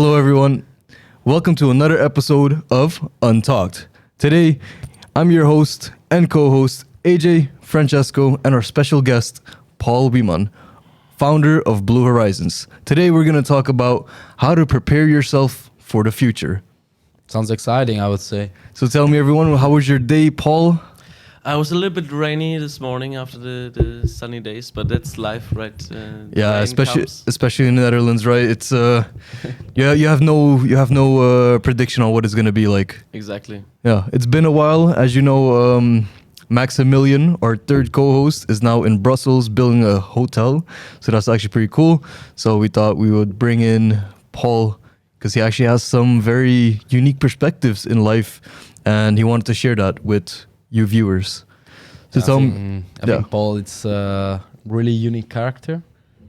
Hello, everyone. Welcome to another episode of Untalked. Today, I'm your host and co-host, AJ, Francesco, and our special guest, Paul Wiemann, founder of Blue Horizons. Today, we're going to talk about how to prepare yourself for the future. Sounds exciting, I would say. So tell me, everyone, how was your day, Paul? I was a little bit rainy this morning after the sunny days, but that's life, right? Yeah, rain especially in the Netherlands, right? It's you have no prediction on what it's gonna be like. Exactly. Yeah, it's been a while, as you know. Maximilian, our third co-host, is now in Brussels building a hotel, so that's actually pretty cool. So we thought we would bring in Paul because he actually has some very unique perspectives in life, and he wanted to share that with you viewers. So I think Paul, it's a really unique character.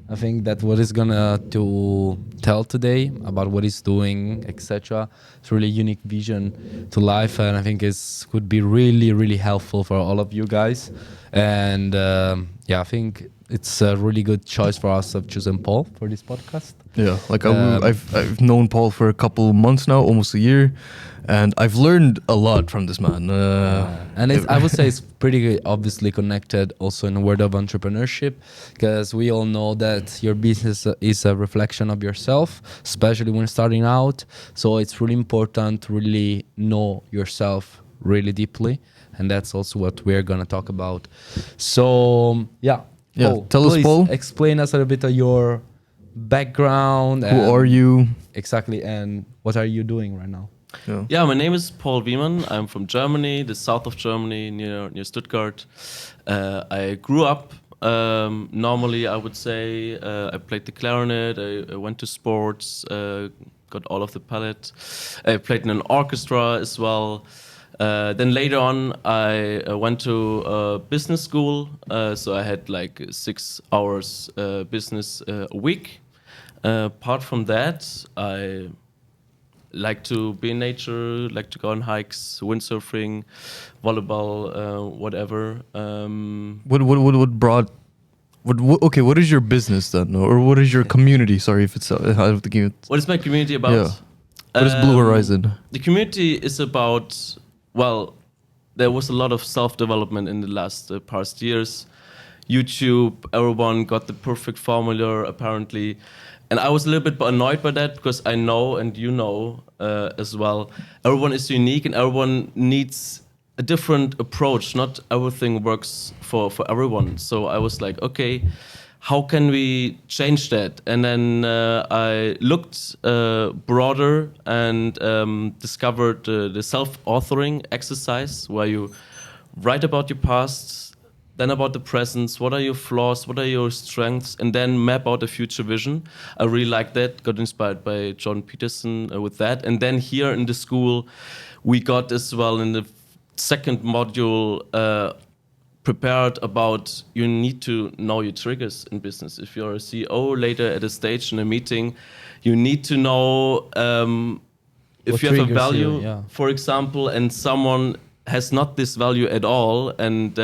I think that what he's gonna to tell today about what he's doing, etc. It's really unique vision to life, and I think it could be really helpful for all of you guys. And I think it's a really good choice for us of choosing Paul for this podcast. Yeah, like I've known Paul for a couple months now, almost a year, and I've learned a lot from this man. And I would say it's pretty obviously connected also in the world of entrepreneurship, because we all know that your business is a reflection of yourself, especially when starting out. So it's really important to really know yourself really deeply, and that's also what we're gonna talk about. So Paul, tell us, Paul. Explain us a little bit of your background. Who are you? Exactly, and what are you doing right now? Yeah, my name is Paul Wiemann. I'm from Germany, the south of Germany, near Stuttgart. I grew up. Normally, I would say I played the clarinet. I went to sports. Got all of the palette. I played in an orchestra as well. Then later on, I went to business school. So I had like 6 hours business a week. Apart from that, I like to be in nature, like to go on hikes, windsurfing, volleyball, whatever. What is your business then, or what is your community? Sorry if it's out of the game. What is my community about? Yeah. What is Blue Horizon? The community is about, well, there was a lot of self-development in the last past years. YouTube, everyone got the perfect formula apparently. And I was a little bit annoyed by that because I know, and you know as well, everyone is unique and everyone needs a different approach. Not everything works for everyone. So I was like, okay, how can we change that? And then I looked broader and discovered the self-authoring exercise where you write about your past, then about the present, what are your flaws, what are your strengths, and then map out a future vision. I really like that, got inspired by Jordan Peterson with that. And then here in the school, we got as well in the second module prepared about you need to know your triggers in business. If you're a CEO later at a stage in a meeting, you need to know if you have a value, for example, and someone has not this value at all, and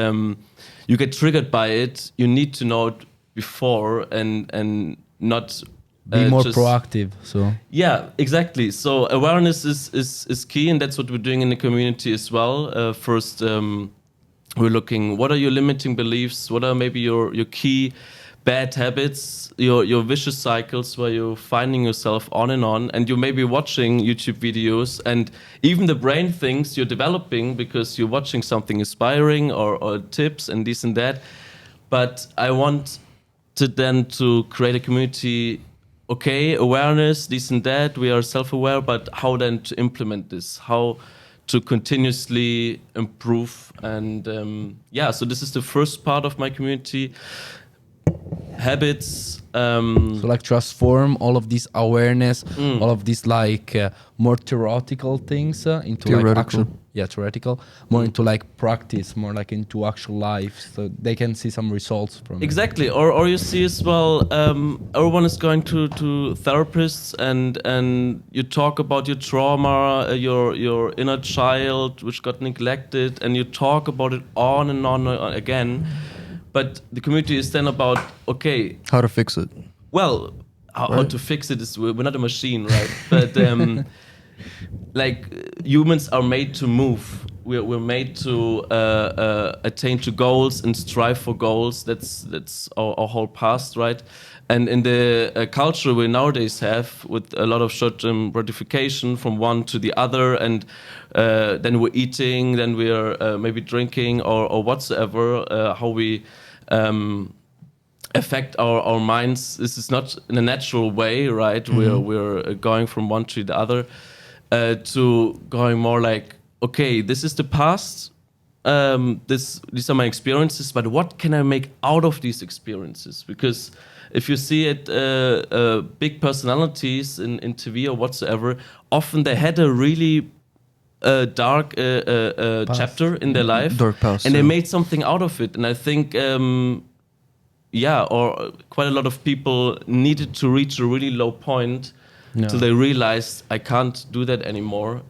you get triggered by it, you need to know it before and not be more proactive. So yeah, exactly. So awareness is key, and that's what we're doing in the community as well. First, we're looking what are your limiting beliefs, what are maybe your key bad habits, your vicious cycles where you're finding yourself on, and you may be watching YouTube videos, and even the brain thinks you're developing because you're watching something inspiring or tips and this and that. But I want to create a community, okay, awareness, this and that, we are self-aware, but how then to implement this, how to continuously improve. And so this is the first part of my community. Habits, so like transform all of this awareness, all of these like more theoretical things into like actual, theoretical, more into like practice, more like into actual life, so they can see some results from exactly. Or you see as well, everyone is going to therapists and you talk about your trauma, your inner child which got neglected, and you talk about it on and on again. But the community is then about, okay, how to fix it. Well, how to fix it is we're not a machine, right? But like humans are made to move. We're made to attain to goals and strive for goals. That's our whole past, right? And in the culture we nowadays have, with a lot of short-term gratification from one to the other, and then we're eating, then we're maybe drinking or whatsoever, how we affect our minds. This is not in a natural way, right? We're going from one to the other, to going more like, okay, this is the past. These are my experiences, but what can I make out of these experiences? Because if you see it, big personalities in TV or whatsoever, often they had a really dark chapter in their life, Dark past, and they yeah. made something out of it. And I think, or quite a lot of people needed to reach a really low point till they realized, I can't do that anymore.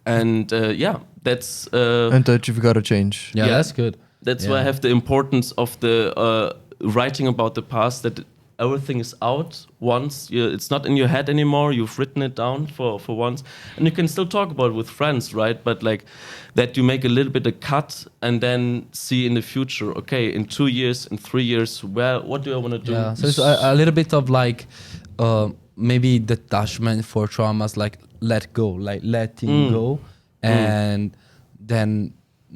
That's And that you've got to change. Yeah, Yeah. that's good. that's why I have the importance of the writing about the past, that everything is out once. It's not in your head anymore. You've written it down for once, and you can still talk about it with friends, right? But like that, you make a little bit of cut and then see in the future. Okay, in 2 years, in 3 years, what do I want to do? Yeah, so it's a little bit of like maybe detachment for traumas, like let go, like letting go, and then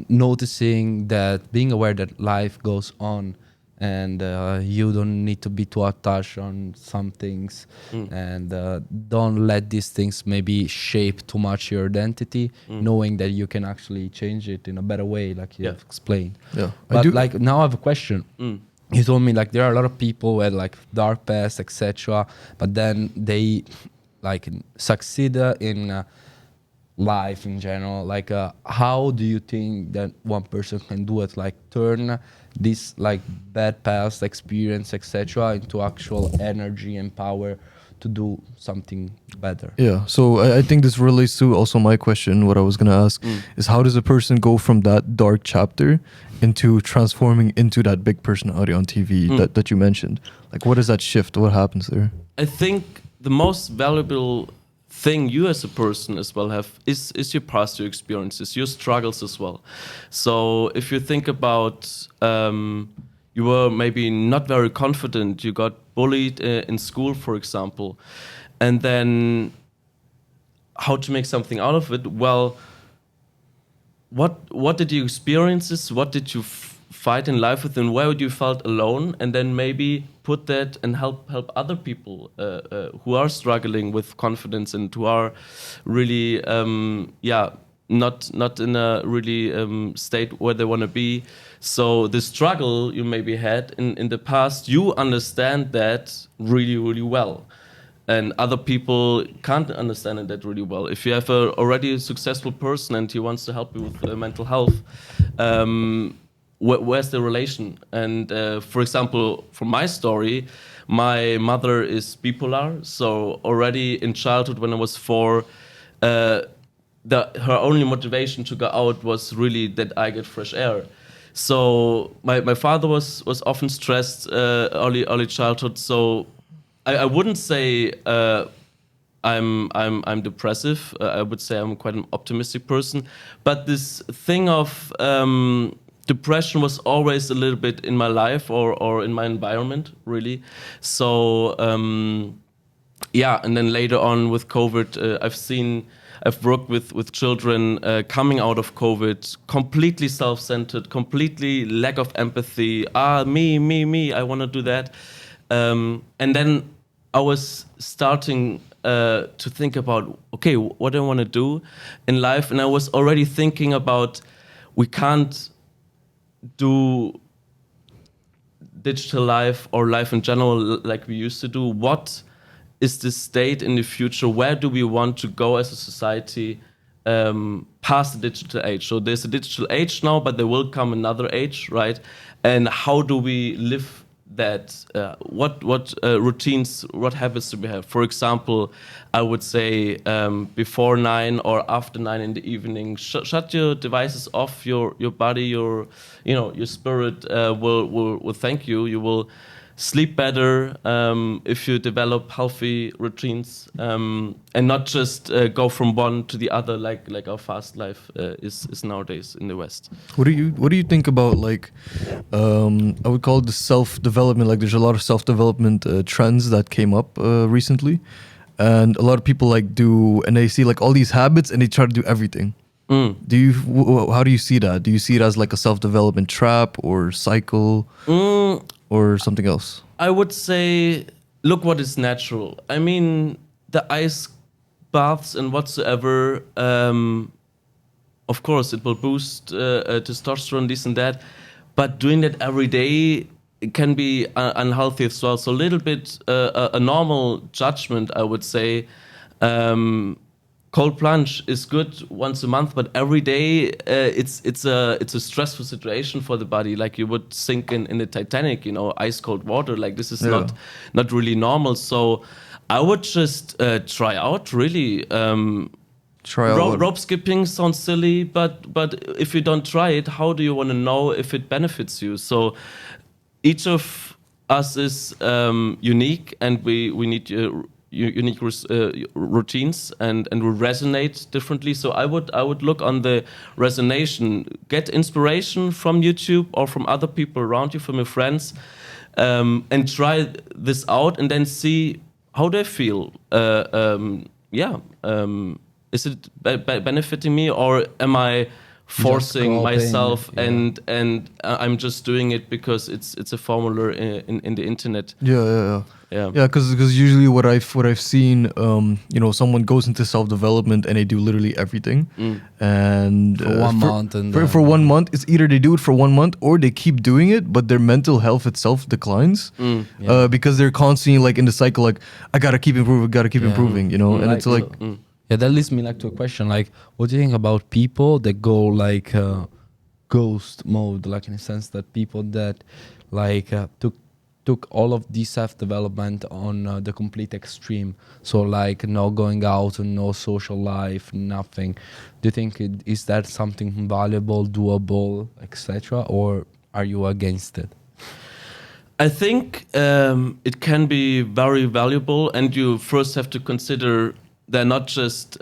noticing that, being aware that life goes on, and you don't need to be too attached on some things, and don't let these things maybe shape too much your identity, knowing that you can actually change it in a better way, like you've explained. Yeah. But like now I have a question. You told me like there are a lot of people who had like dark past, etc., but then they like succeed in life in general. Like how do you think that one person can do it, like turn this like bad past experience, etc., into actual energy and power to do something better? Yeah, so I think this relates to also my question. What I was gonna ask is, how does a person go from that dark chapter into transforming into that big personality on TV that you mentioned? Like, what is that shift? What happens there? I think the most valuable thing you as a person as well have is your past, your experiences, your struggles as well. So if you think about you were maybe not very confident, you got bullied in school, for example, and then how to make something out of it? Well, what did you experiences? What did you fight in life with, and where you felt alone? And then maybe put that and help other people who are struggling with confidence and who are really not in a really state where they want to be. So the struggle you maybe had in the past, you understand that really well. And other people can't understand that really well. If you have already a successful person and he wants to help you with mental health, where's the relation? And for example, from my story, my mother is bipolar. So already in childhood, when I was 4, her only motivation to go out was really that I get fresh air. So my father was often stressed early childhood. So I wouldn't say I'm depressive. I would say I'm quite an optimistic person. But this thing of depression was always a little bit in my life or in my environment, really. So and then later on with COVID, I've worked with children coming out of COVID, completely self-centered, completely lack of empathy. Me, I want to do that. And then I was starting to think about, okay, what do I want to do in life? And I was already thinking about, we can't do digital life or life in general like we used to do. What is the state in the future? Where do we want to go as a society past the digital age? So there's a digital age now, but there will come another age, right? And how do we live that? What routines, what habits do we have? For example, I would say before 9 or after 9 in the evening, shut your devices off. Your body, your spirit will thank you. You will sleep better if you develop healthy routines, and not just go from one to the other like our fast life is nowadays in the West. What do you think about like I would call it the self-development, like there's a lot of self-development trends that came up recently, and a lot of people like do, and they see like all these habits and they try to do everything. How do you see that? Do you see it as like a self-development trap or cycle or something else? I would say, look what is natural. I mean, the ice baths and whatsoever, of course, it will boost testosterone, this and that. But doing that every day, it can be unhealthy as well. So a little bit a normal judgment, I would say. Cold plunge is good once a month, but every day it's a stressful situation for the body. Like you would sink in the Titanic, ice cold water. Like this is not really normal. So I would just try out really. Rope skipping sounds silly, but if you don't try it, how do you want to know if it benefits you? So each of us is unique, and we need unique routines, and we resonate differently. So I would look on the resonation, get inspiration from YouTube or from other people around you, from your friends, and try this out, and then see how they feel. Is it benefiting me, or am I forcing myself and I'm just doing it because it's a formula in the internet? Yeah, because usually what I've seen, someone goes into self-development and they do literally everything, and for 1 month, and for 1 month, it's either they do it for 1 month or they keep doing it, but their mental health itself declines because they're constantly like in the cycle, like I gotta keep improving, and it's like. Yeah, that leads me like to a question, like what do you think about people that go like ghost mode, like in a sense that people that like took all of this self-development on the complete extreme, so like no going out and no social life, nothing. Do you think is that something valuable, doable, etc., or are you against it? I think it can be very valuable, and you first have to consider they're not just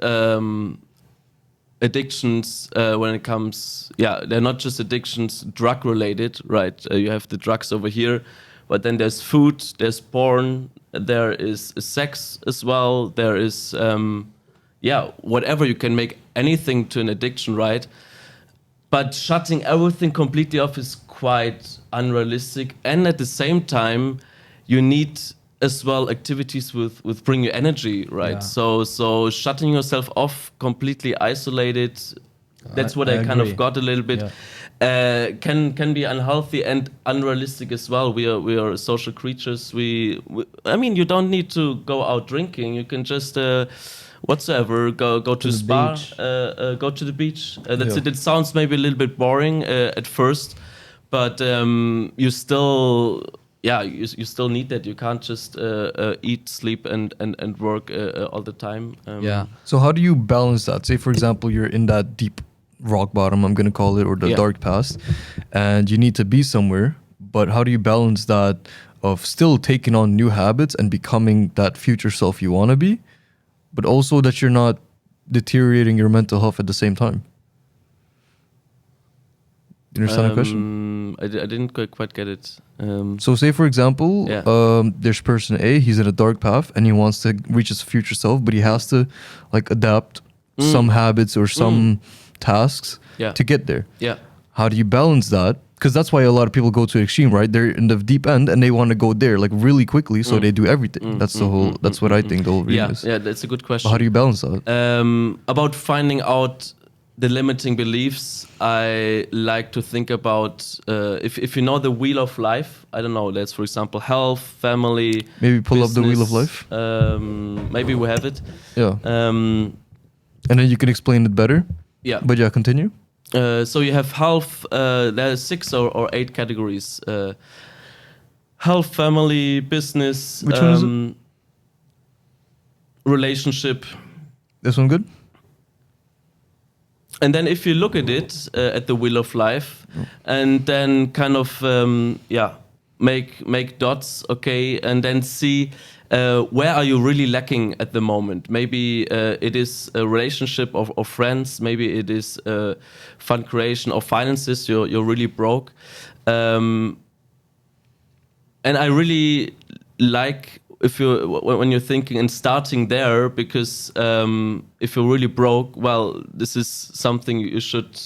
addictions when it comes, they're not just addictions drug related, right? You have the drugs over here, but then there's food, there's porn, there is sex as well, there is, whatever, you can make anything to an addiction, right? But shutting everything completely off is quite unrealistic, and at the same time, you need as well activities with bring you energy, right? So shutting yourself off, completely isolated, that's what I kind of got a little bit, can be unhealthy and unrealistic as well. We are social creatures. I mean, you don't need to go out drinking. You can just whatsoever go to spa, go to the beach. That's it. It sounds maybe a little bit boring at first, but you still. You still need that. You can't just eat, sleep, and work all the time. So how do you balance that? Say, for example, you're in that deep rock bottom, I'm going to call it, or the dark past, and you need to be somewhere. But how do you balance that of still taking on new habits and becoming that future self you want to be, but also that you're not deteriorating your mental health at the same time? You understand the question? I didn't quite get it. So say, for example, there's person A, he's in a dark path and he wants to reach his future self, but he has to like adapt some habits or some tasks to get there. How do you balance that? Because that's why a lot of people go to extreme, right? They're in the deep end and they want to go there like really quickly, so they do everything. That's the whole. That's what I think the whole reason is. Yeah, that's a good question. But how do you balance that? About finding out the limiting beliefs, I like to think about if you know the wheel of life. I don't know. That's, for example, health, family. Maybe pull business, up the wheel of life. Maybe we have it. Yeah. And then you can explain it better. Yeah. But continue. So you have health. There are 6 or 8 categories. Health, family, business. Which one is it? Relationship. This one good? And then if you look at it, at the wheel of life, and then kind of, make dots, okay, and then see where are you really lacking at the moment. Maybe it is a relationship or friends. Maybe it is fund creation or finances. You're really broke, and I really like if you when you're thinking and starting there, because if you're really broke, well, this is something you should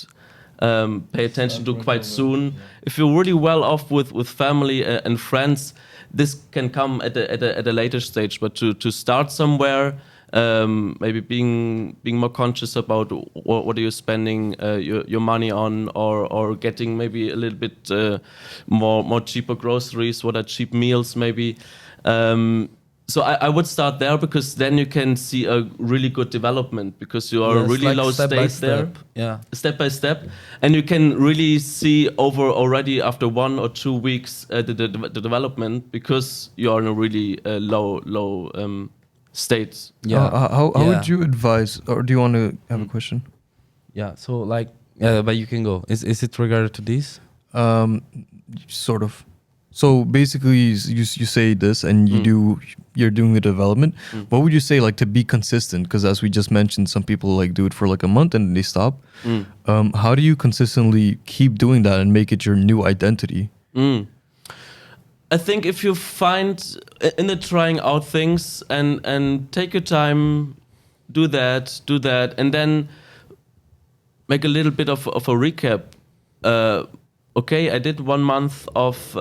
pay attention to quite soon. Yeah. If you're really well off with family and friends, this can come at a later stage. But to start somewhere, maybe being more conscious about what are you spending your money on, or getting maybe a little bit more cheaper groceries, what are cheap meals maybe. So I would start there, because then you can see a really good development, because you are Yes, really like low step by state there, step. Yeah. step by step, and you can really see over already after 1 or 2 weeks the development, because you are in a really low state. Yeah. How Yeah. would you advise, or do you want to have a question? Yeah. So like, but you can go. Is it regarded to this? Sort of. So basically, you say this, and you're doing the development. What would you say, like, to be consistent? Because as we just mentioned, some people like do it for like a month and they stop. How do you consistently keep doing that and make it your new identity? I think if you find in the trying out things and take your time, do that, and then make a little bit of a recap. Okay, I did 1 month of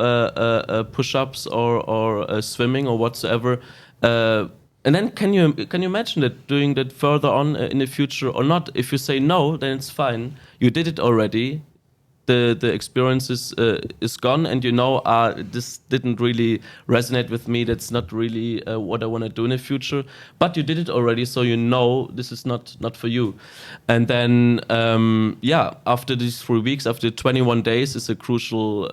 push-ups or swimming or whatsoever, and then can you imagine that doing that further on in the future or not? If you say no, then it's fine. You did it already. The experience is gone, and this didn't really resonate with me. That's not really what I want to do in the future. But you did it already, so you know this is not for you. And then after these 3 weeks, after 21 days, is a crucial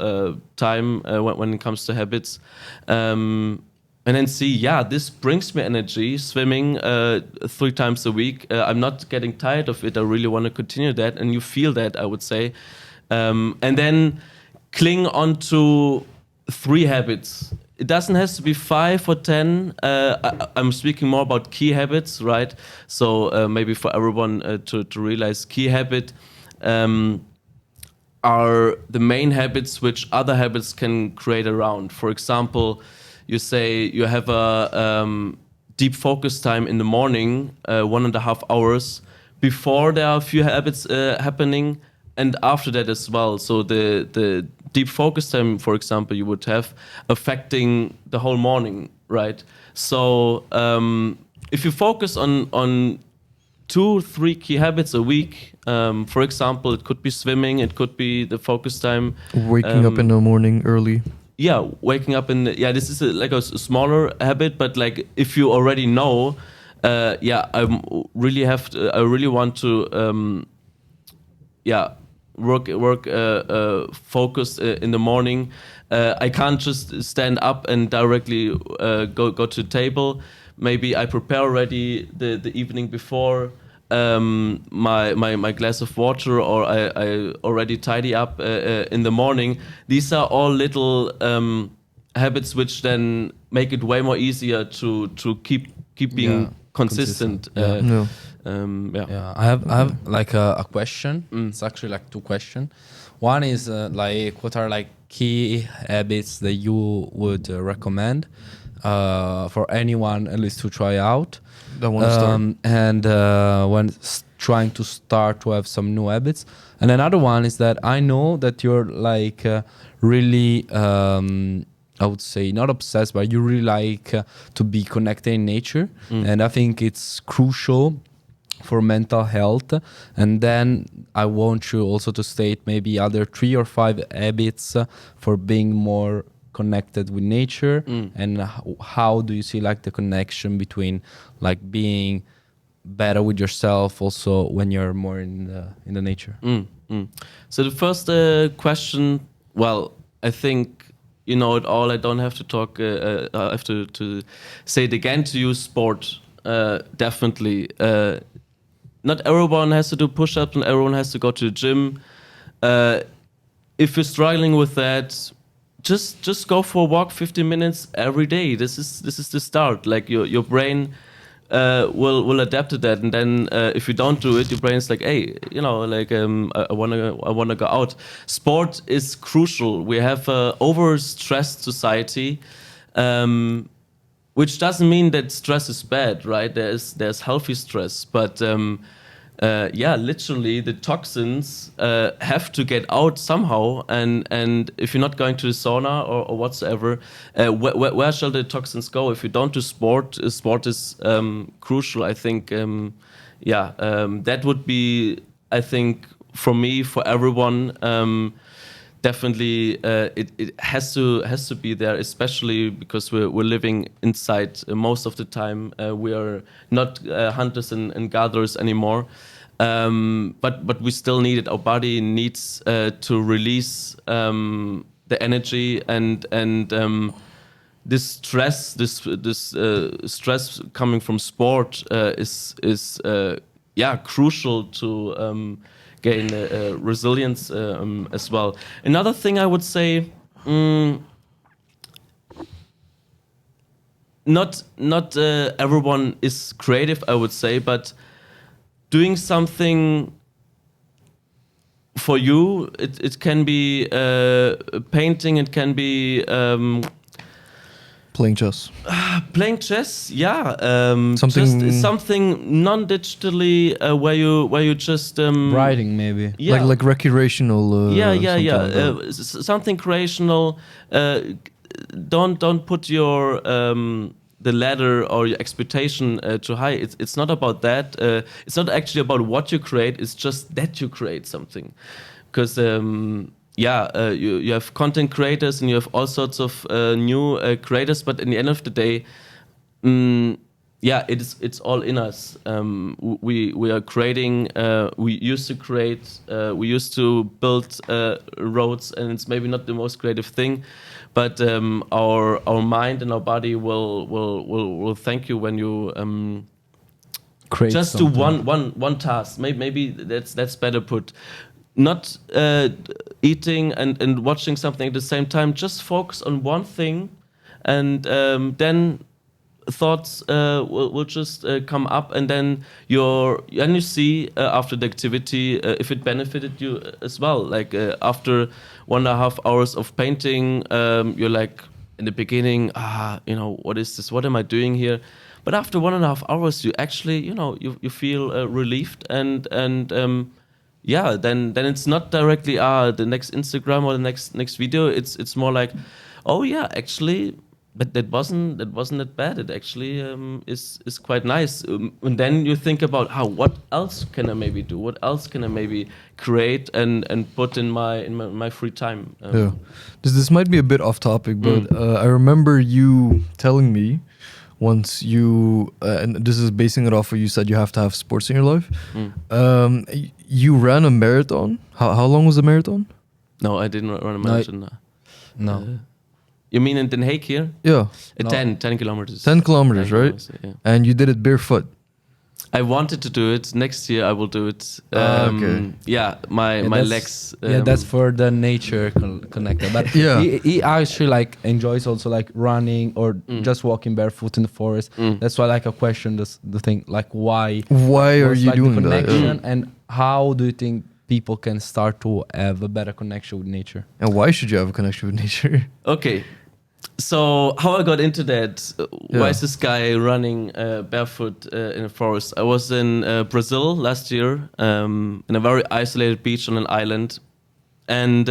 time when it comes to habits. And then see, this brings me energy. Swimming 3 times a week. I'm not getting tired of it. I really want to continue that, and you feel that, I would say. And then cling on to 3 habits. It doesn't have to be 5 or 10. I'm speaking more about key habits, right? So maybe for everyone to realize, key habit are the main habits which other habits can create around. For example, you say you have a deep focus time in the morning, 1.5 hours, before there are a few habits happening, and after that as well. So the deep focus time, for example, you would have affecting the whole morning, right? So if you focus on 2-3 key habits a week, for example, it could be swimming, it could be the focus time. Waking up in the morning early. Yeah, waking up this is like a smaller habit, but like if you already know, I really want to work focused in the morning. I can't just stand up and directly go to the table. Maybe I prepare already the evening before my glass of water, or I already tidy up in the morning. These are all little habits which then make it way more easier to keep being consistent. I have like a question. It's actually like 2 questions. One is like, what are like key habits that you would recommend for anyone at least to try out? That want to start. And when trying to start to have some new habits. And another one is that I know that you're like really, I would say not obsessed, but you really like to be connected in nature. And I think it's crucial for mental health. And then I want you also to state maybe other 3 or 5 habits for being more connected with nature. And how do you see like the connection between like being better with yourself also when you're more in the nature? So the first question, well, I think you know it all. I don't have to talk. I have to say it again to you. Sport, definitely. Not everyone has to do push-ups, and everyone has to go to the gym. If you're struggling with that, just go for a walk 15 minutes every day. This is the start. Like your brain will adapt to that, and then if you don't do it, your brain's like, hey, like I wanna go out. Sport is crucial. We have a overstressed society, which doesn't mean that stress is bad, right? There's healthy stress, but literally the toxins have to get out somehow, and if you're not going to the sauna or whatsoever, where shall the toxins go? If you don't do sport, sport is crucial. I think, that would be, I think, for me, for everyone. Definitely, it has to be there, especially because we're living inside most of the time. We are not hunters and gatherers anymore, but we still need it. Our body needs to release the energy and this stress, this stress coming from sport is crucial to gain resilience as well. Another thing I would say, not everyone is creative, I would say, but doing something for you, it can be painting, it can be Playing chess. playing chess, yeah. Something- just something non-digitally where you just Writing maybe. yeah. Like recreational. Yeah. something like that. Something creational. Don't put your the ladder or your expectation too high. It's not about that. It's not actually about what you create. It's just that you create something, because you have content creators and you have all sorts of new creators. But in the end of the day, it's all in us. We are creating. We used to create. We used to build roads, and it's maybe not the most creative thing, but our mind and our body will thank you when you Create just something. do one task. Maybe that's better put. Not eating and watching something at the same time. Just focus on one thing, and then thoughts will just come up, and then you see after the activity if it benefited you as well. Like after 1.5 hours of painting, you're like in the beginning, what is this? What am I doing here? But after 1.5 hours, you actually, you feel relieved, and then it's not directly the next Instagram or the next video. It's more like, oh yeah, actually, but that wasn't that bad. It actually is quite nice. And then you think about what else can I maybe do? What else can I maybe create and put in my free time? Yeah. This might be a bit off topic, but I remember you telling me once and this is basing it off what you said, you have to have sports in your life. You ran a marathon. How long was the marathon? No, I didn't run a marathon. No. You mean in Den Haag here? Yeah. No. 10 kilometers. 10 kilometers, 10 right? kilometers, yeah. And you did it barefoot. I wanted to do it. Next year I will do it. Okay. Yeah, my that's- legs. that's for the nature connector. But Yeah. he actually enjoys also running or just walking barefoot in the forest. That's why a question the thing why Are was, you the doing that? connection and how do you think people can start to have a better connection with nature? And why should you have a connection with nature? Okay. So how I got into that? Why is this guy running barefoot in a forest? I was in Brazil last year, in a very isolated beach on an island, and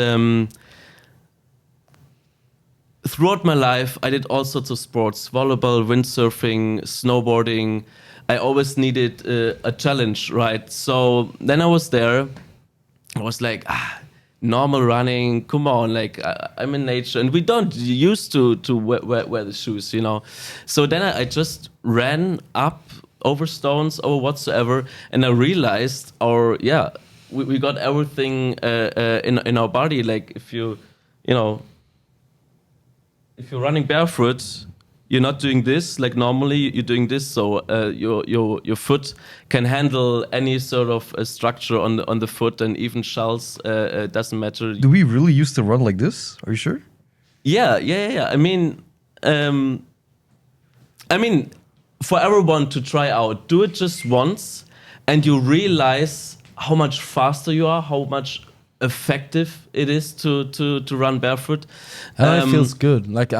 throughout my life, I did all sorts of sports: volleyball, windsurfing, snowboarding. I always needed a challenge, right? So then I was there. I was like, normal running, come on, I'm in nature, and we don't used to wear the shoes, So then I just ran up over stones or whatsoever, and I realized we got everything in our body. Like if you're running barefoot, you're not doing this like normally. You're doing this, so your foot can handle any sort of structure on the foot, and even shells. Doesn't matter. Do we really used to run like this? Are you sure? Yeah. I mean, for everyone to try out, do it just once, and you realize how much faster you are, how much effective it is to run barefoot. It feels good. Like,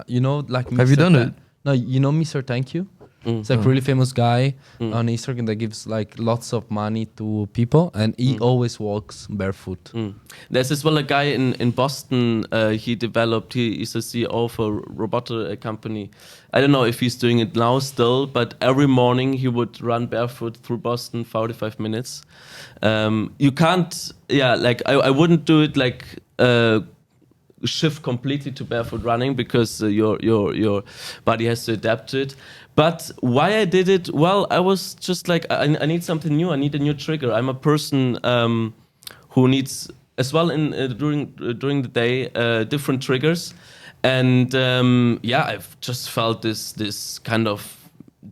you know, like Have you Mr. done it? No, you know Mr. Thank You? It's like really famous guy on Instagram that gives like lots of money to people, and he always walks barefoot. There's as well a guy in Boston. He's a CEO for a robotic company. I don't know if he's doing it now still, but every morning he would run barefoot through Boston, 45 minutes. You can't, like I wouldn't do it like shift completely to barefoot running because your body has to adapt to it. But why I did it? Well, I was just like I need something new. I need a new trigger. I'm a person who needs as well in during the day different triggers, and I've just felt this kind of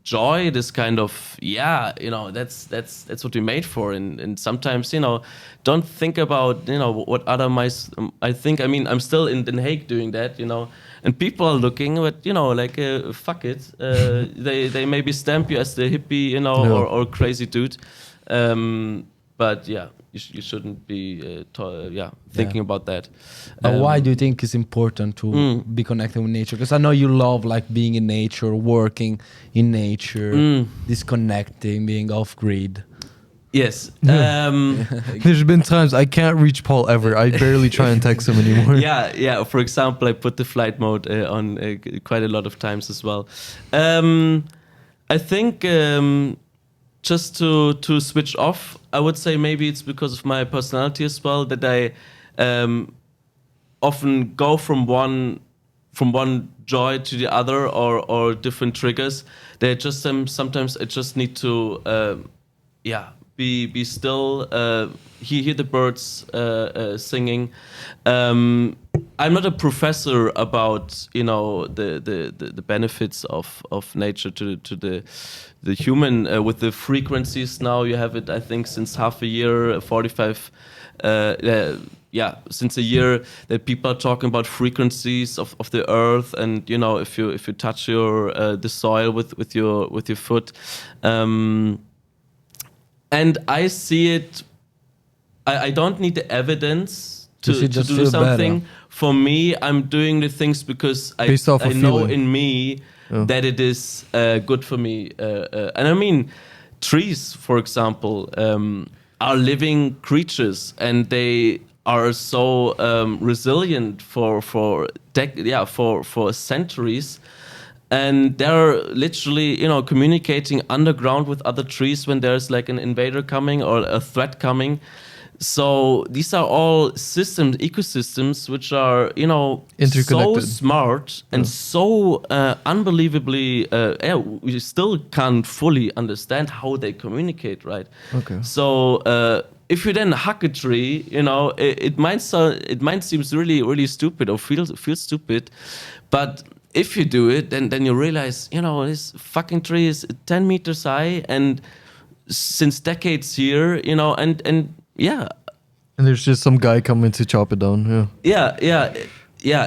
joy, this kind of that's what we made for, and sometimes don't think about what other mice. I think I'm still in Den Haag doing that, and people are looking, but like fuck it, they maybe stamp you as the hippie, or crazy dude, but yeah. You shouldn't be thinking about that. But why do you think it's important to be connected with nature? Because I know you love like being in nature, working in nature, disconnecting, being off grid. Yes. There's been times I can't reach Paul ever. I barely try and text him anymore. Yeah. For example, I put the flight mode on quite a lot of times as well. I think just to switch off, I would say maybe it's because of my personality as well that I often go from one joy to the other or different triggers. They just sometimes I just need to be still, hear the birds singing. I'm not a professor about the benefits of nature to the human with the frequencies. Now you have it, I think, since half a year, 45. Since a year that people are talking about frequencies of the earth, and if you touch the soil with your foot. And I see it. I don't need the evidence to do something. Better. For me, I'm doing the things because I know in me that it is good for me. And I mean, trees, for example, are living creatures, and they are so resilient for centuries. And they're literally, communicating underground with other trees when there's like an invader coming or a threat coming. So these are all ecosystems, which are, so smart and so unbelievably, we still can't fully understand how they communicate, right? Okay. So if you then hack a tree, it might seem really, really stupid or feel stupid, but if you do it, then you realize, this fucking tree is 10 meters high and since decades here, and yeah. And there's just some guy coming to chop it down. Yeah,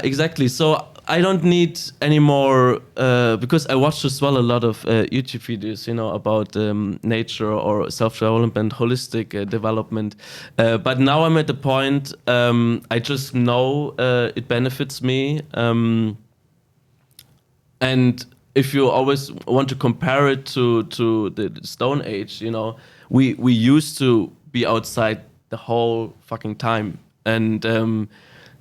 exactly. So I don't need any more, because I watched as well a lot of YouTube videos, about nature or self-development, holistic development. But now I'm at the point, I just know it benefits me. And if you always want to compare it to the Stone Age, we used to be outside the whole fucking time. And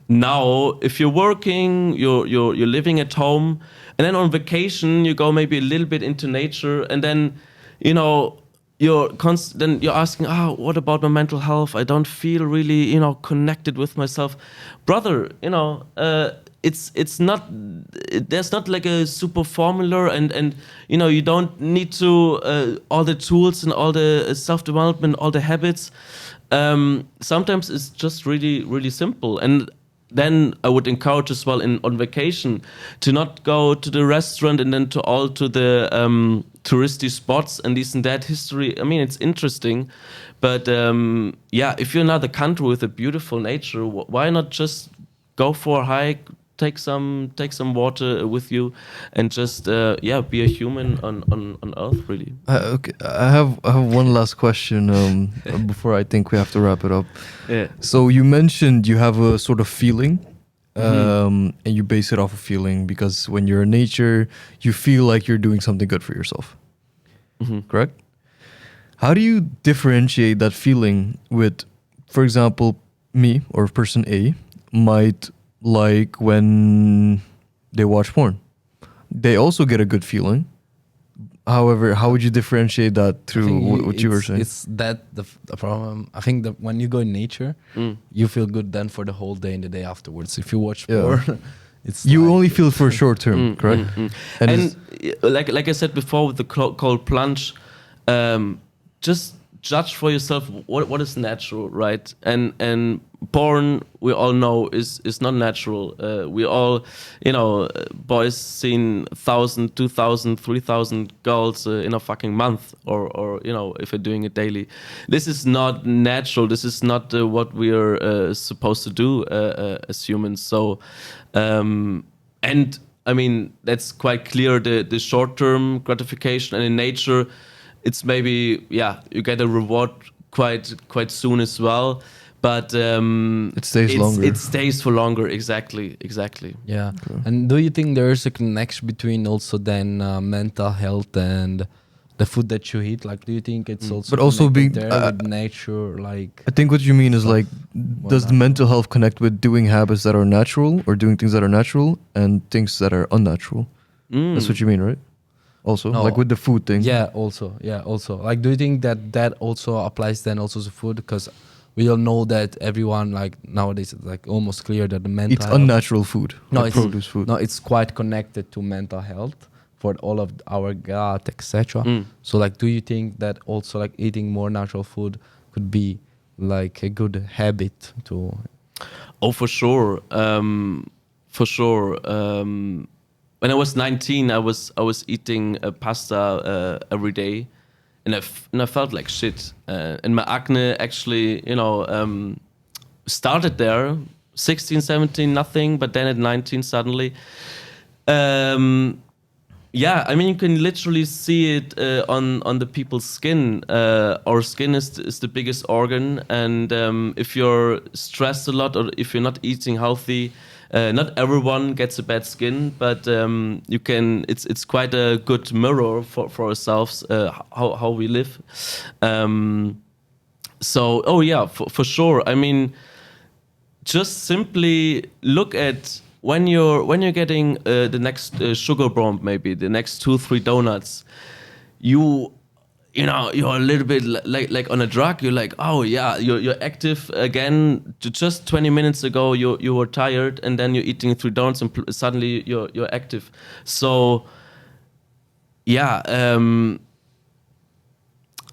now, if you're working, you're living at home, and then on vacation you go maybe a little bit into nature, and then you're asking, what about my mental health? I don't feel really connected with myself, brother. It's not, there's not like a super formula, and you don't need to all the tools and all the self-development, all the habits. Sometimes it's just really, really simple. And then I would encourage as well on vacation to not go to the restaurant and then to the touristy spots and this and that history. I mean, it's interesting, but if you're in another country with a beautiful nature, why not just go for a hike, take some water with you, and just be a human on Earth, really. Okay, I have one last question before I think we have to wrap it up. Yeah. So you mentioned you have a sort of feeling, and you base it off of feeling because when you're in nature, you feel like you're doing something good for yourself. Correct? How do you differentiate that feeling with, for example, me or person A might like when they watch porn? They also get a good feeling. However, how would you differentiate that through what you were saying? It's that the problem. I think that when you go in nature, you feel good then for the whole day and the day afterwards. If you watch porn, it's you like, only feel for short term, correct? And like I said before with the cold plunge, just judge for yourself what is natural, right? And porn, we all know, is not natural. We all, boys seen 1,000, 2,000, 3,000 girls in a fucking month, or if you're doing it daily. This is not natural. This is not what we are supposed to do as humans. So, and I mean, that's quite clear, the short-term gratification, and in nature, it's maybe, you get a reward quite soon as well. But it stays longer. It stays for longer, exactly. Yeah. Okay. And do you think there is a connection between also then mental health and the food that you eat? Like, do you think it's also But also connected being- there with nature? Like, I think what you mean is like, does the not? mental health connect with doing habits that are natural or doing things that are natural and things that are unnatural? That's what you mean, right? Also, No. like with the food thing. yeah, also. Like, do you think that also applies then also to food? Because we all know that everyone, like nowadays, it's like almost clear that the mental Eats health, unnatural food. No, like it's produce food. No, it's quite connected to mental health for all of our gut, etc. So, like, do you think that also like eating more natural food could be like a good habit to? Oh, for sure. For sure. When I was 19, I was eating pasta every day, and I felt like shit. And my acne actually, started there. 16, 17, nothing, but then at 19, suddenly. I mean, you can literally see it on the people's skin. Our skin is the biggest organ, and if you're stressed a lot or if you're not eating healthy, not everyone gets a bad skin, but you can. It's quite a good mirror for ourselves how we live. So, for sure. I mean, just simply look at when you're getting the next sugar bomb, maybe the next 2-3 donuts, you're a little bit like on a drug. You're like, oh yeah, you're active again. Just 20 minutes ago you were tired, and then you're eating 3 donuts, and suddenly you're active. So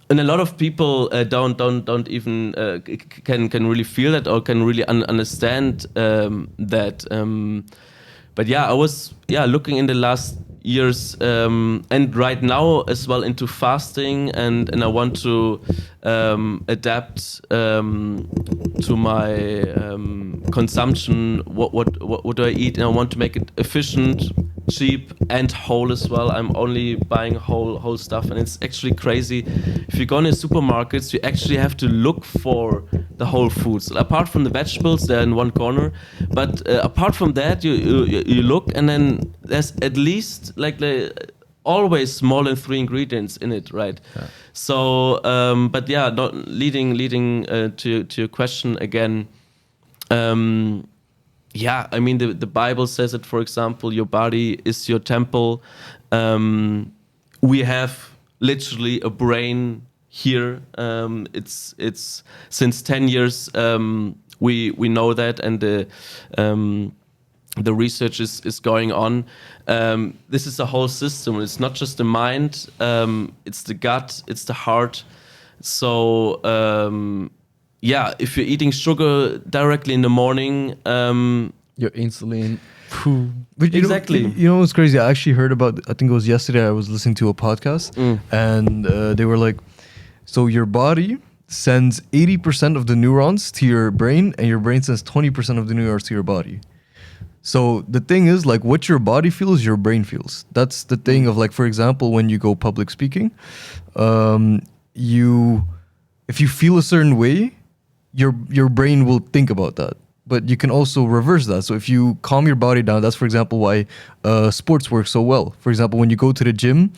and a lot of people don't even can really feel that or can really understand that. But I was looking in the last years and right now as well into fasting, and I want to adapt to my consumption. What do I eat? And I want to make it efficient, cheap, and whole as well. I'm only buying whole stuff, and it's actually crazy. If you go in the supermarkets, you actually have to look for the whole foods. Apart from the vegetables, they're in one corner, but apart from that, you look, and then there's at least always more than 3 ingredients in it, right? Yeah. So, leading to your question again. I mean, the Bible says that, for example, your body is your temple. We have literally a brain here. It's since 10 years we know that, and the research is going on. This is a whole system. It's not just the mind. It's the gut. It's the heart. So. If you're eating sugar directly in the morning, your insulin. But exactly. You know what's crazy? I actually heard about. I think it was yesterday. I was listening to a podcast, and they were like, "So your body sends 80% of the neurons to your brain, and your brain sends 20% of the neurons to your body. So the thing is, like, what your body feels, your brain feels. That's the thing of, like, for example, when you go public speaking, if you feel a certain way, your brain will think about that. But you can also reverse that. So if you calm your body down, that's, for example, why sports work so well. For example, when you go to the gym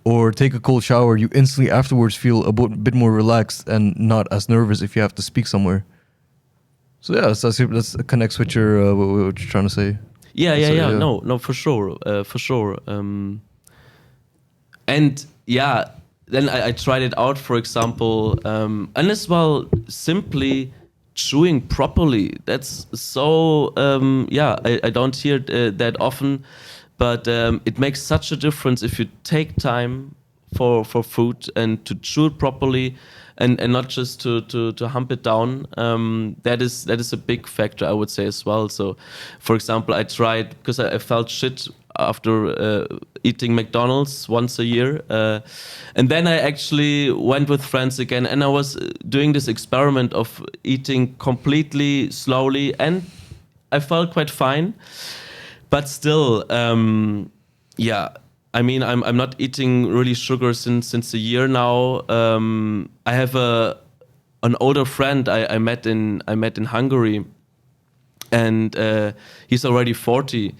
or take a cold shower, you instantly afterwards feel a bit more relaxed and not as nervous if you have to speak somewhere. So yeah, that connects with your what you're trying to say. Yeah. No, for sure, and yeah, then I tried it out, for example, and as well, simply chewing properly. That's so I don't hear that often, but it makes such a difference if you take time for food and to chew it properly. And not just to hump it down. That is a big factor, I would say, as well. So, for example, I tried, because I felt shit after eating McDonald's once a year, and then I actually went with friends again, and I was doing this experiment of eating completely slowly, and I felt quite fine, but still, I mean, I'm not eating really sugar since a year now. I have an older friend I met in Hungary, and he's already 40,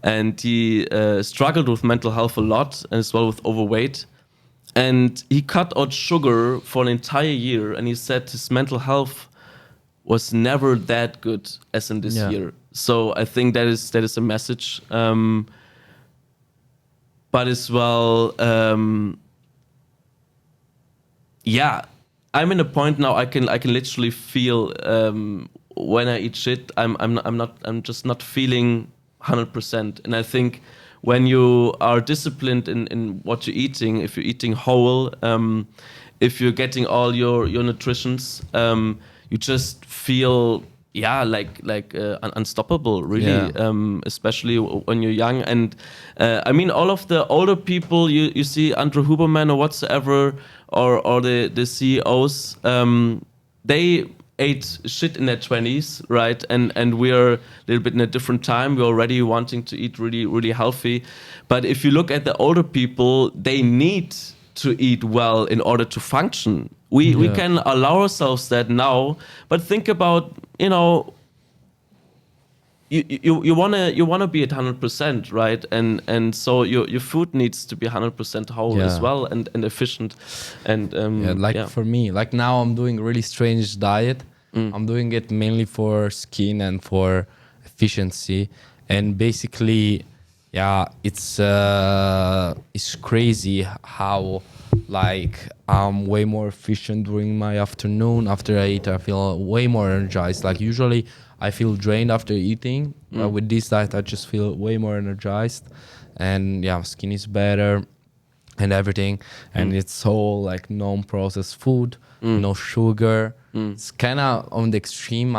and he struggled with mental health a lot, and as well with overweight. And he cut out sugar for an entire year, and he said his mental health was never that good as in this year. So I think that is a message. But as well, I'm in a point now. I can literally feel when I eat shit. I'm just not feeling 100%. And I think when you are disciplined in what you're eating, if you're eating whole, if you're getting all your nutritions, you just feel unstoppable, really, especially when you're young. And I mean, all of the older people you see, Andrew Huberman or whatsoever, or the CEOs, they ate shit in their 20s, right? And we're a little bit in a different time. We're already wanting to eat really, really healthy. But if you look at the older people, they need to eat well in order to function. We can allow ourselves that now, but think about, you wanna be at 100%, right? And so your food needs to be 100% whole as well, and efficient. And for me, like now I'm doing a really strange diet. I'm doing it mainly for skin and for efficiency, and basically, it's crazy how, like, I'm way more efficient during my afternoon. After I eat, I feel way more energized. Like usually I feel drained after eating. With this diet, I just feel way more energized, and skin is better and everything. And it's all like non-processed food, no sugar. It's kind of on the extreme,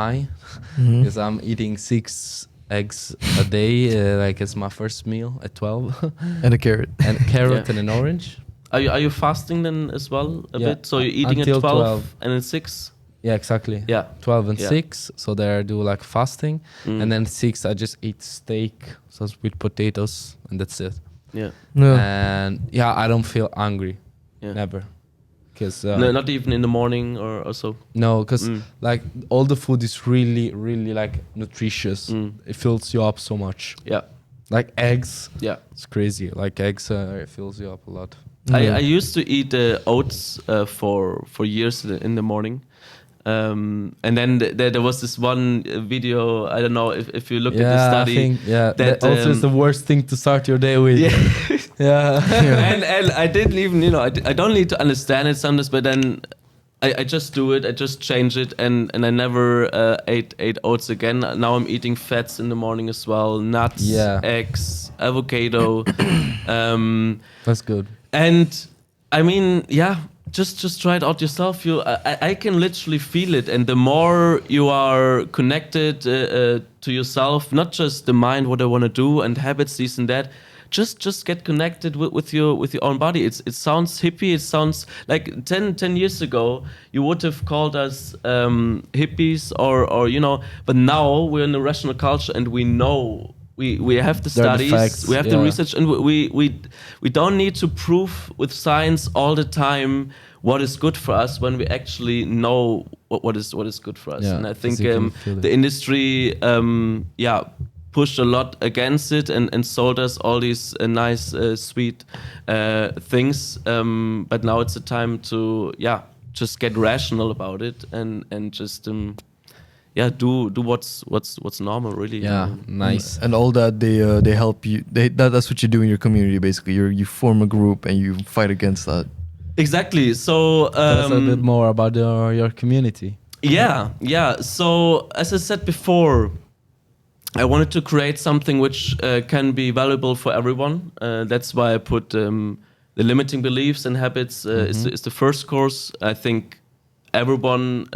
because I'm eating 6 eggs a day, like as my first meal at 12. And a carrot. And a carrot and an orange. Are you fasting then as well a bit? So you're eating at 12 and then 6? Yeah, exactly. Yeah. 12 and 6. So there I do like fasting. And then 6 I just eat steak, so with potatoes, and that's it. Yeah. And I don't feel hungry. Yeah. Never. Cause, no, not even in the morning or so? No, because like all the food is really, really like nutritious. It fills you up so much. Yeah. Like eggs. Yeah. It's crazy. Like eggs, it fills you up a lot. I used to eat oats for years in the morning. And then there was this one video, I don't know if you look at the study. I think, that also is the worst thing to start your day with. Yeah. And I didn't even, I don't need to understand it sometimes, but then I just do it, I just change it, and I never ate oats again. Now I'm eating fats in the morning as well, nuts, eggs, avocado. That's good. And I mean, just try it out yourself. I can literally feel it, and the more you are connected to yourself, not just the mind, what I want to do, and habits, this and that. Just get connected with your own body. It sounds hippie. It sounds like 10 years ago you would have called us hippies or but now we're in a rational culture and we know we have the There are the studies, facts, we have the yeah. research, and we don't need to prove with science all the time what is good for us when we actually know what is good for us. Yeah, And I think 'cause you can feel it. the industry, pushed a lot against it and sold us all these nice, sweet things. But now it's a time to just get rational about it and just do what's normal really. Yeah, nice. And all that they help you. That's what you do in your community basically. You form a group and you fight against that. Exactly. So Tell us a bit more about your community. yeah. So as I said before, I wanted to create something which can be valuable for everyone. That's why I put the limiting beliefs and habits is the first course. I think everyone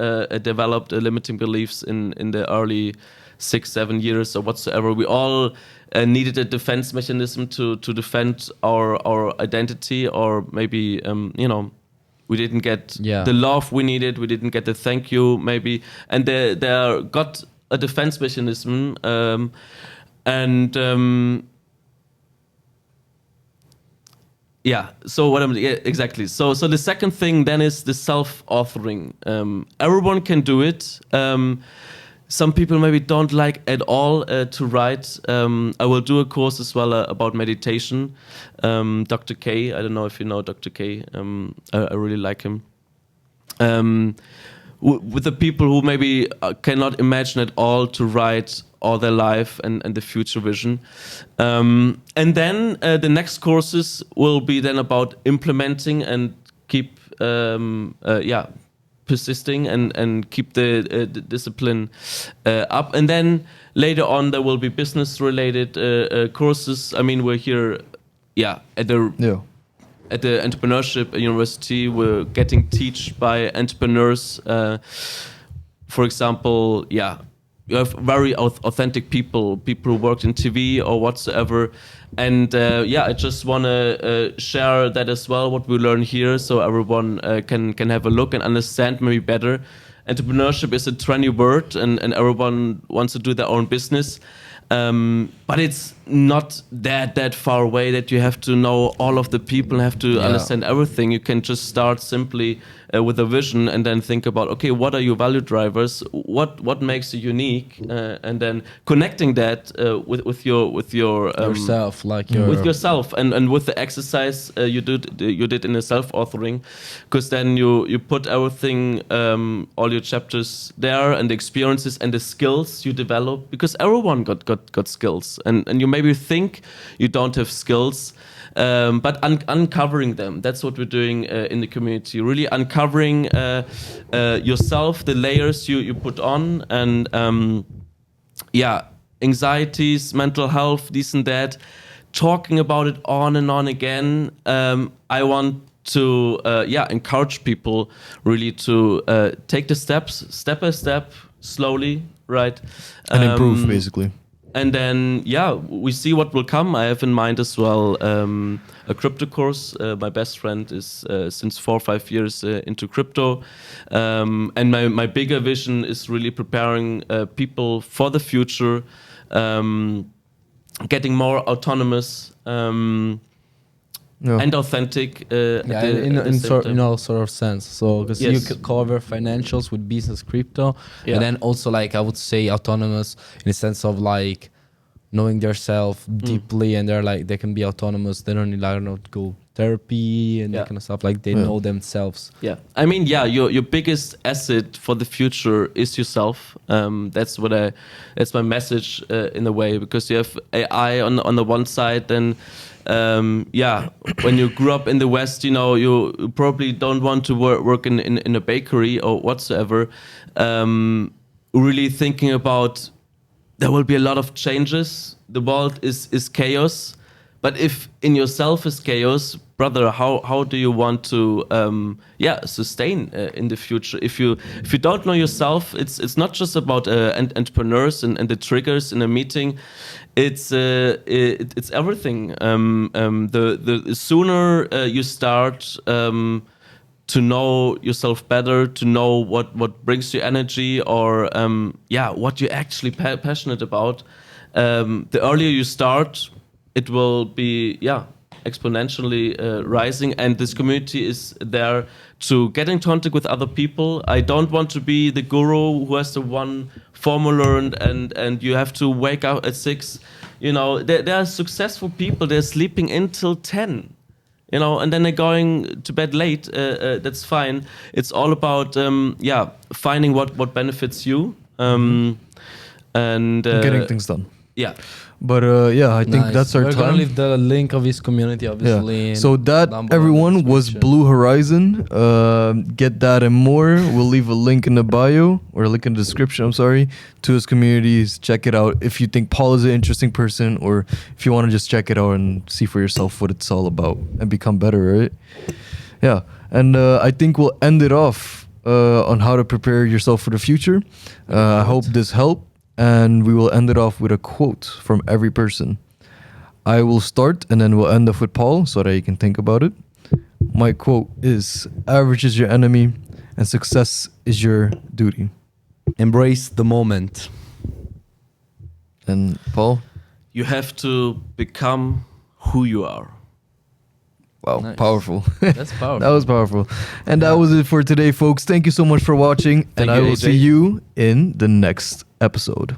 developed limiting beliefs in the early 6-7 years or whatsoever. We all needed a defense mechanism to defend our identity, or maybe we didn't get the love we needed. We didn't get the thank you maybe, and they got a defense mechanism, So exactly. So the second thing then is the self-authoring. Everyone can do it. Some people maybe don't like at all to write. I will do a course as well about meditation. Dr. K, I don't know if you know Dr. K. I really like him. With the people who maybe cannot imagine at all to write all their life and the future vision. And then the next courses will be then about implementing and keep persisting and keep the discipline up. And then later on there will be business related courses. I mean, we're here at the entrepreneurship university. We're getting taught by entrepreneurs. For example, you have very authentic people who worked in TV or whatsoever. And I just want to share that as well, what we learn here, so everyone can have a look and understand maybe better. Entrepreneurship is a trendy word, and everyone wants to do their own business. But it's not that far away that you have to know all of the people, have to understand everything. You can just start simply with a vision and then think about, okay, what are your value drivers? What makes you unique? And then connecting that with yourself, with yourself and with the exercise you did in the self-authoring, because then you put everything, all your chapters there, and the experiences and the skills you develop, because everyone got skills, and you maybe think you don't have skills. But uncovering them, that's what we're doing in the community, really uncovering yourself, the layers you put on, and anxieties, mental health, this and that, talking about it on and on again. I want to encourage people really to take the steps step by step, slowly, right, and improve basically. And then, we see what will come. I have in mind as well a crypto course. My best friend is since 4 or 5 years into crypto. And my bigger vision is really preparing people for the future, getting more autonomous and authentic. In all sort of sense. So, because you could cover financials with business, crypto, and then also, like, I would say autonomous in the sense of like knowing themselves deeply, and they can be autonomous. They don't need, I don't know, to go therapy and that kind of stuff. Like they know themselves. Yeah, I mean, your biggest asset for the future is yourself. That's my message in a way, because you have AI on the one side, then. When you grew up in the West, you probably don't want to work in a bakery or whatsoever. Really thinking about, there will be a lot of changes. The world is chaos, but if in yourself is chaos, brother, how do you want to sustain in the future? If you don't know yourself, it's not just about entrepreneurs and the triggers in a meeting. It's everything. The sooner you start to know yourself better, to know what brings you energy, or what you're actually passionate about, The earlier you start, it will be exponentially rising, and this community is there to get in contact with other people. I don't want to be the guru who has the one formula and you have to wake up at 6. There are successful people, they're sleeping until 10, and then they're going to bed late. That's fine. It's all about finding what benefits you and getting things done. Yeah. But I think Nice. that's our We're time. gonna leave the link of his community, obviously. So that, down below in everyone, the was description. Blue Horizon. Get that and more. We'll leave a link in the bio, or a link in the description, I'm sorry, to his communities. Check it out if you think Paul is an interesting person, or if you want to just check it out and see for yourself what it's all about and become better, right? Yeah. And I think we'll end it off on how to prepare yourself for the future. I hope this helped. And we will end it off with a quote from every person. I will start, and then we'll end off with Paul so that you can think about it. My quote is, average is your enemy and success is your duty. Embrace the moment. And Paul? You have to become who you are. Wow, Nice. powerful. That's powerful. That was powerful. And that was it for today, folks. Thank you so much for watching. Thank and I you, will AJ. see you in the next episode.